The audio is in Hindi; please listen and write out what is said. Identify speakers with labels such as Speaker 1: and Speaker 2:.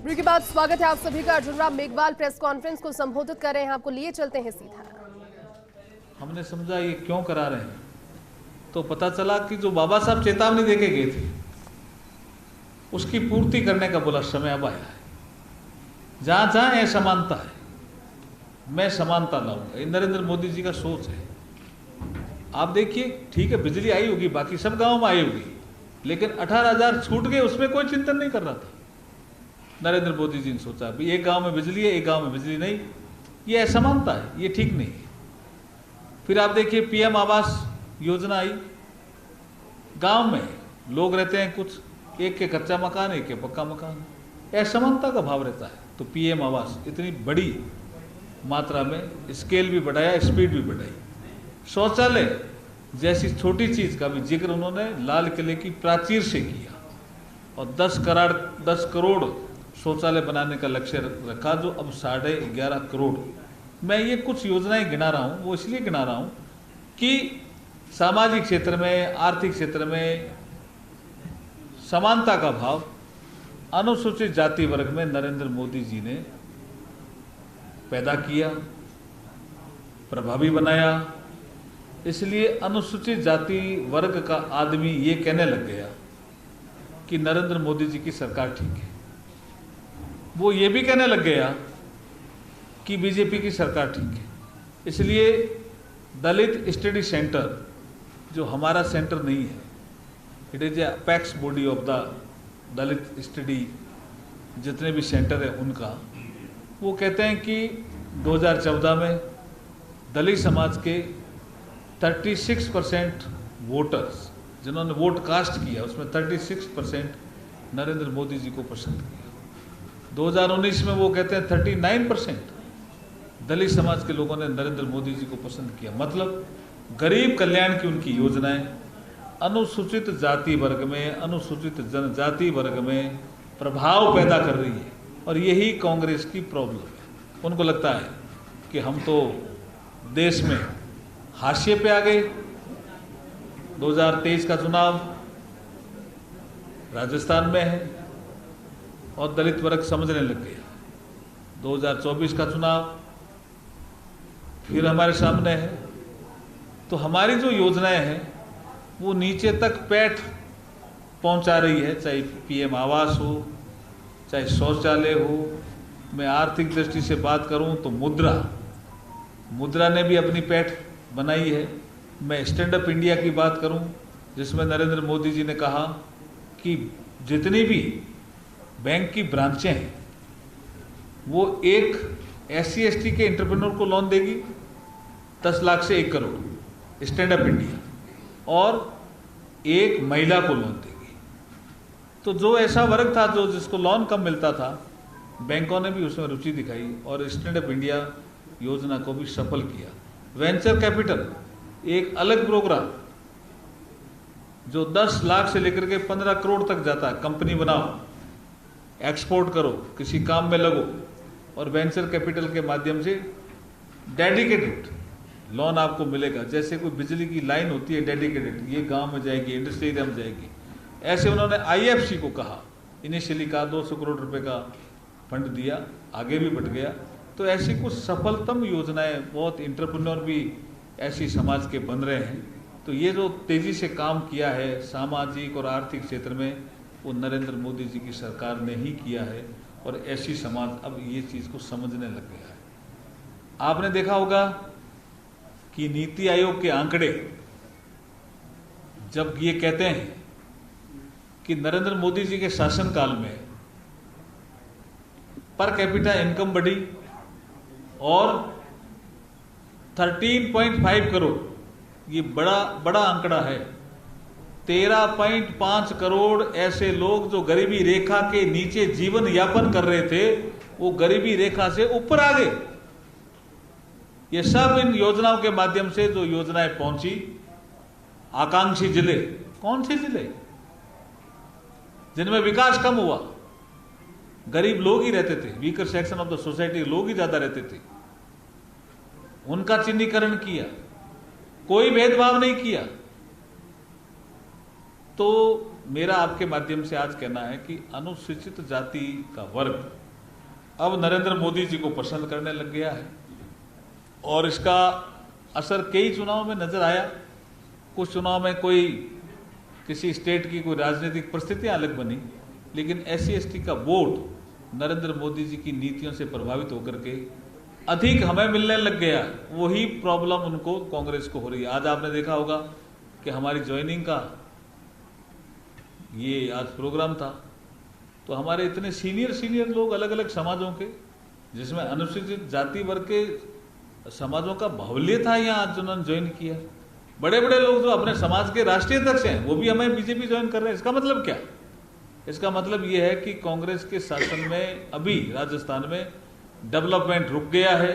Speaker 1: ब्रेक के बाद स्वागत है आप सभी का। अर्जुन राम मेघवाल प्रेस कॉन्फ्रेंस को संबोधित कर रहे हैं, आपको लिए चलते हैं सीधा।
Speaker 2: हमने समझा ये क्यों करा रहे हैं, तो पता चला कि जो बाबा साहब चेतावनी देके गए थे उसकी पूर्ति करने का बोला समय अब आया है। जहां जहां असमानता है मैं समानता लाऊंगा, ये नरेंद्र मोदी जी का सोच है। आप देखिए, ठीक है बिजली आई होगी, बाकी सब गांवों में आई होगी, लेकिन 18,000 छूट गए उसमें कोई चिंतन नहीं कर रहा था। नरेंद्र मोदी जी ने सोचा भी एक गांव में बिजली है, एक गांव में बिजली नहीं, ये असमानता है, ये ठीक नहीं है। फिर आप देखिए पीएम आवास योजना आई, गांव में लोग रहते हैं कुछ, एक के कच्चा मकान एक के पक्का मकान, असमानता का भाव रहता है। तो पीएम आवास इतनी बड़ी मात्रा में स्केल भी बढ़ाया, स्पीड भी बढ़ाई। शौचालय जैसी छोटी चीज का भी जिक्र उन्होंने लाल किले की प्राचीर से किया और 10 करोड़ शौचालय बनाने का लक्ष्य रखा, जो अब 11.5 करोड़। मैं ये कुछ योजनाएं गिना रहा हूँ, वो इसलिए गिना रहा हूँ कि सामाजिक क्षेत्र में, आर्थिक क्षेत्र में समानता का भाव अनुसूचित जाति वर्ग में नरेंद्र मोदी जी ने पैदा किया, प्रभावी बनाया। इसलिए अनुसूचित जाति वर्ग का आदमी ये कहने लग गया कि नरेंद्र मोदी जी की सरकार ठीक है। वो ये भी कहने लग गया कि बीजेपी की सरकार ठीक है। इसलिए दलित स्टडी सेंटर, जो हमारा सेंटर नहीं है, it is a apex body of the Dalit study, जितने भी सेंटर है उनका, वो कहते हैं कि 2014 में दलित समाज के 36% वोटर्स जिन्होंने वोट कास्ट किया, उसमें 36% नरेंद्र मोदी जी को पसंद किया। 2019 में वो कहते हैं 39% दलित समाज के लोगों ने नरेंद्र मोदी जी को पसंद किया। मतलब गरीब कल्याण की उनकी योजनाएं अनुसूचित जाति वर्ग में, अनुसूचित जनजाति वर्ग में प्रभाव पैदा कर रही है। और यही कांग्रेस की प्रॉब्लम है। उनको लगता है कि हम तो देश में हाशिए पे आ गए। 2023 का चुनाव राजस्थान में है और दलित वर्ग समझने लग गया। 2024 का चुनाव फिर हमारे सामने है। तो हमारी जो योजनाएं हैं वो नीचे तक पैठ पहुंचा रही है, चाहे पीएम आवास हो, चाहे शौचालय हो। मैं आर्थिक दृष्टि से बात करूं तो मुद्रा ने भी अपनी पैठ बनाई है। मैं स्टैंड अप इंडिया की बात करूं, जिसमें नरेंद्र मोदी जी ने कहा कि जितनी भी बैंक की ब्रांचें हैं वो एक SC ST के एंटरप्रेन्योर को लोन देगी 10 लाख से 1 करोड़ स्टैंड अप इंडिया, और एक महिला को लोन देगी। तो जो ऐसा वर्ग था जो जिसको लोन कम मिलता था, बैंकों ने भी उसमें रुचि दिखाई और स्टैंड अप इंडिया योजना को भी सफल किया। वेंचर कैपिटल एक अलग प्रोग्राम जो 10 लाख से लेकर के 15 करोड़ तक जाता है। कंपनी बनाओ, एक्सपोर्ट करो, किसी काम में लगो, और वेंचर कैपिटल के माध्यम से डेडिकेटेड लोन आपको मिलेगा। जैसे कोई बिजली की लाइन होती है डेडिकेटेड, ये गांव में जाएगी, इंडस्ट्री एरिया में जाएगी, ऐसे उन्होंने IFC को कहा, इनिशियली कहा 200 करोड़ रुपए का फंड दिया, आगे भी बढ़ गया। तो ऐसी कुछ सफलतम योजनाएं, बहुत इंटरप्रेन्योर भी ऐसी समाज के बन रहे हैं। तो ये जो तेजी से काम किया है सामाजिक और आर्थिक क्षेत्र में, वो नरेंद्र मोदी जी की सरकार ने ही किया है। और ऐसी समाज अब ये चीज़ को समझने लग गया है। आपने देखा होगा कि नीति आयोग के आंकड़े जब ये कहते हैं कि नरेंद्र मोदी जी के शासनकाल में पर कैपिटा इनकम बढ़ी और 13.5 करोड़, ये बड़ा आंकड़ा है। 13.5 करोड़ ऐसे लोग जो गरीबी रेखा के नीचे जीवन यापन कर रहे थे, वो गरीबी रेखा से ऊपर आ गए। ये सब इन योजनाओं के माध्यम से जो योजनाएं पहुंची। आकांक्षी जिले, कौन से जिले जिनमें विकास कम हुआ, गरीब लोग ही रहते थे, weaker section of the society लोग ही ज्यादा रहते थे, उनका चिन्हीकरण किया, कोई भेदभाव नहीं किया। तो मेरा आपके माध्यम से आज कहना है कि अनुसूचित जाति का वर्ग अब नरेंद्र मोदी जी को पसंद करने लग गया है और इसका असर कई चुनाव में नजर आया। कुछ चुनाव में कोई किसी स्टेट की कोई राजनीतिक परिस्थितियां अलग बनी, लेकिन SC/ST का वोट नरेंद्र मोदी जी की नीतियों से प्रभावित होकर के अधिक हमें मिलने लग गया। वही प्रॉब्लम उनको कांग्रेस को हो रही है। आज आपने देखा होगा कि हमारी ज्वाइनिंग का ये आज प्रोग्राम था, तो हमारे इतने सीनियर लोग अलग अलग समाजों के, जिसमें अनुसूचित जाति वर्ग के समाजों का बाहुल्य था, यहाँ आज उन्होंने ज्वाइन किया। बड़े बड़े लोग जो अपने समाज के राष्ट्रीय अध्यक्ष हैं वो भी हमें बीजेपी ज्वाइन कर रहे हैं। इसका मतलब क्या? इसका मतलब ये है कि कांग्रेस के शासन में अभी राजस्थान में डेवलपमेंट रुक गया है।